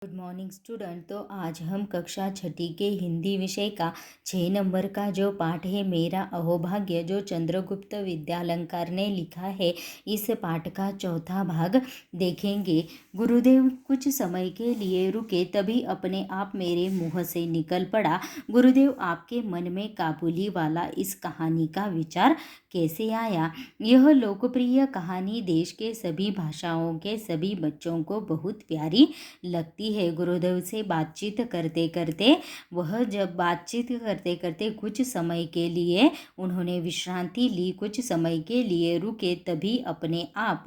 Good morning student. तो आज हम कक्षा छठी के हिंदी विषय का 6 नंबर का जो पाठ है मेरा अहोभाग्य, जो चंद्रगुप्त विद्यालंकार ने लिखा है, इस पाठ का चौथा भाग देखेंगे। गुरुदेव कुछ समय के लिए रुके, तभी अपने आप मेरे मुंह से निकल पड़ा, गुरुदेव आपके मन में काबुली वाला इस कहानी का विचार कैसे आया? यह लोकप्रिय कहानी देश के सभी भाषाओं के सभी बच्चों को बहुत प्यारी लगती है। गुरुदेव से बातचीत करते करते कुछ समय के लिए उन्होंने विश्रांति ली। कुछ समय के लिए रुके, तभी अपने आप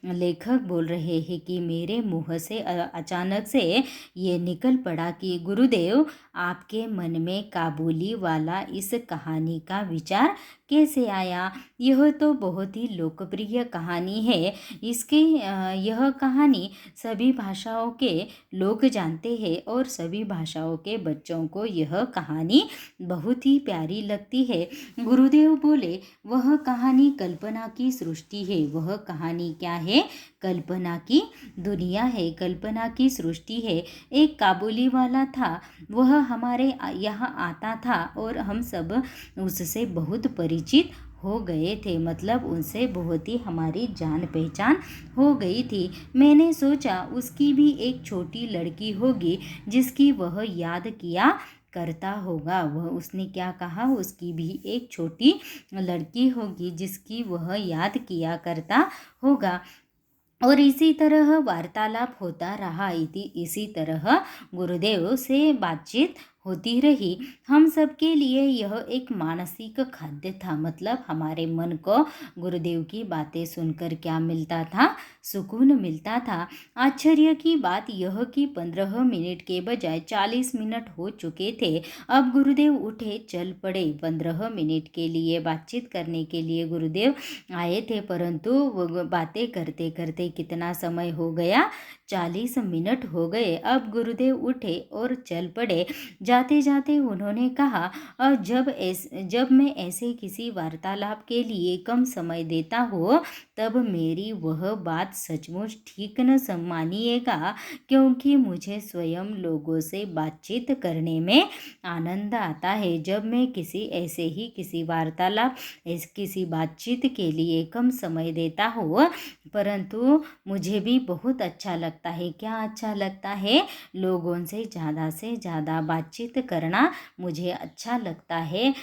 लेखक बोल रहे हैं कि मेरे मुंह से अचानक से ये निकल पड़ा कि गुरुदेव आपके मन में काबुली वाला इस कहानी का विचार कैसे आया? यह तो बहुत ही लोकप्रिय कहानी है। यह कहानी सभी भाषाओं के लोग जानते हैं और सभी भाषाओं के बच्चों को यह कहानी बहुत ही प्यारी लगती है। गुरुदेव बोले, वह कहानी कल्पना की सृष्टि है। वह कहानी क्या है? कल्पना की दुनिया है, कल्पना की सृष्टि है। एक काबुली वाला था, वह हमारे यहाँ आता था और हम सब उससे बहुत परिचित हो गए थे, मतलब उनसे बहुत ही हमारी जान पहचान हो गई थी। मैंने सोचा उसकी भी एक छोटी लड़की होगी जिसकी वह याद किया करता होगा। उसने क्या कहा? उसकी भी एक छोटी लड़की होगी जिसकी वह याद किया करता होगा। और इसी तरह वार्तालाप होता रहा। इसी तरह गुरुदेव से बातचीत होती रही। हम सब के लिए यह एक मानसिक खाद्य था, मतलब हमारे मन को गुरुदेव की बातें सुनकर क्या मिलता था? सुकून मिलता था। आश्चर्य की बात यह कि 15 मिनट के बजाय 40 मिनट हो चुके थे। अब गुरुदेव उठे, चल पड़े। 15 मिनट के लिए बातचीत करने के लिए गुरुदेव आए थे, परंतु वो बातें करते करते कितना समय हो गया? 40 मिनट हो गए। अब गुरुदेव उठे और चल पड़े। जाते जाते उन्होंने कहा, और जब मैं ऐसे किसी वार्तालाप के लिए कम समय देता हूँ, तब मेरी वह बात सचमुच ठीक न मानिएगा, क्योंकि मुझे स्वयं लोगों से बातचीत करने में आनंद आता है। जब मैं किसी वार्तालाप किसी बातचीत के लिए कम समय देता हूँ, परंतु मुझे भी बहुत अच्छा लगता है। क्या अच्छा लगता है? लोगों से ज़्यादा बातचीत करना मुझे अच्छा लगता है।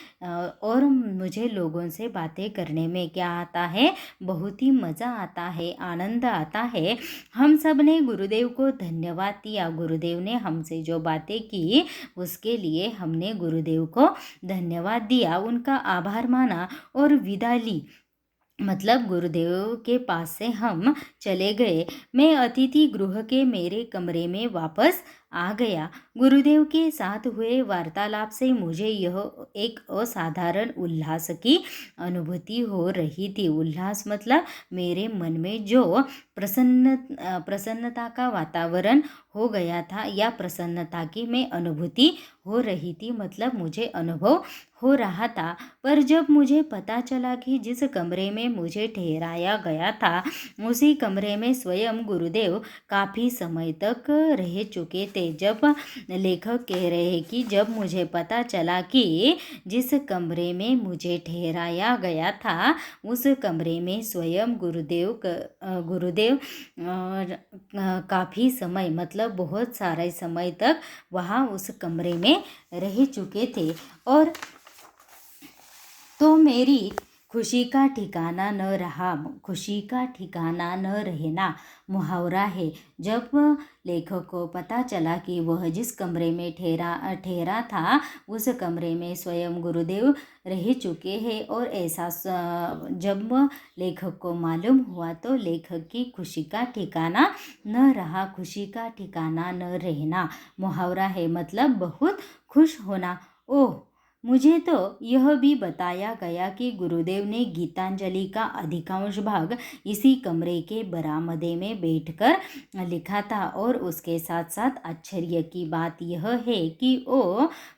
और मुझे लोगों से बातें करने में क्या आता है? बहुत ही मज़ा आता है, आनंद आता है। हम सब ने गुरुदेव को धन्यवाद दिया। गुरुदेव ने हमसे जो बातें की उसके लिए हमने गुरुदेव को धन्यवाद दिया, उनका आभार माना और विदा ली। मतलब गुरुदेव के पास से हम चले गए। मैं अतिथि गृह के मेरे कमरे में वापस आ गया। गुरुदेव के साथ हुए वार्तालाप से मुझे यह एक असाधारण उल्लास की अनुभूति हो रही थी। उल्लास मतलब मेरे मन में जो प्रसन्नता का वातावरण हो गया था, या प्रसन्नता की मैं अनुभूति हो रही थी, मतलब मुझे अनुभव हो रहा था। पर जब मुझे पता चला कि जिस कमरे में मुझे ठहराया गया था, उसी कमरे में स्वयं गुरुदेव काफ़ी समय तक रह चुके थे। जब लेखक कह रहे हैं कि जब मुझे पता चला कि जिस कमरे में मुझे ठहराया गया था, उस कमरे में स्वयं गुरुदेव काफ़ी समय, मतलब बहुत सारे समय तक वहाँ उस कमरे में रह चुके थे। और तो मेरी खुशी का ठिकाना न रहा। खुशी का ठिकाना न रहना मुहावरा है। जब लेखक को पता चला कि वह जिस कमरे में ठहरा था, उस कमरे में स्वयं गुरुदेव रह चुके हैं, और ऐसा जब लेखक को मालूम हुआ, तो लेखक की खुशी का ठिकाना न रहा। खुशी का ठिकाना न रहना मुहावरा है, मतलब बहुत खुश होना। ओह, मुझे तो यह भी बताया गया कि गुरुदेव ने गीतांजलि का अधिकांश भाग इसी कमरे के बरामदे में बैठकर लिखा था। और उसके साथ साथ आश्चर्य की बात यह है कि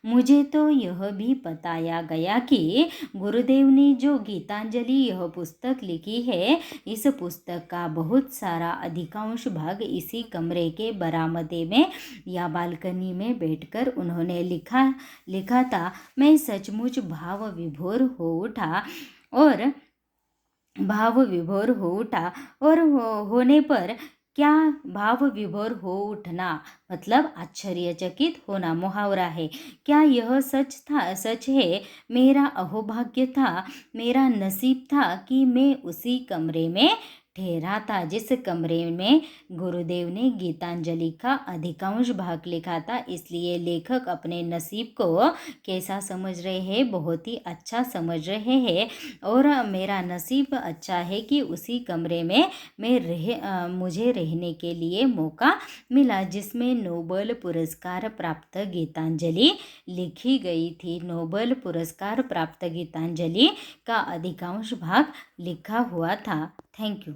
मुझे तो यह भी बताया गया कि गुरुदेव ने जो गीतांजलि यह पुस्तक लिखी है, इस पुस्तक का बहुत सारा अधिकांश भाग इसी कमरे के बरामदे में या बालकनी में बैठकर उन्होंने लिखा था। मैं सचमुच भाव विभोर हो उठा और होने पर क्या भाव विभोर हो उठना मतलब आश्चर्यचकित होना मुहावरा है। क्या यह सच है? मेरा अहोभाग्य था, मेरा नसीब था कि मैं उसी कमरे में ठहरा था जिस कमरे में गुरुदेव ने गीतांजलि का अधिकांश भाग लिखा था। इसलिए लेखक अपने नसीब को कैसा समझ रहे हैं? बहुत ही अच्छा समझ रहे हैं। और मेरा नसीब अच्छा है कि उसी कमरे में मुझे रहने के लिए मौका मिला जिसमें नोबेल पुरस्कार प्राप्त गीतांजलि लिखी गई थी। नोबेल पुरस्कार प्राप्त गीतांजलि का अधिकांश भाग लिखा हुआ था। Thank you.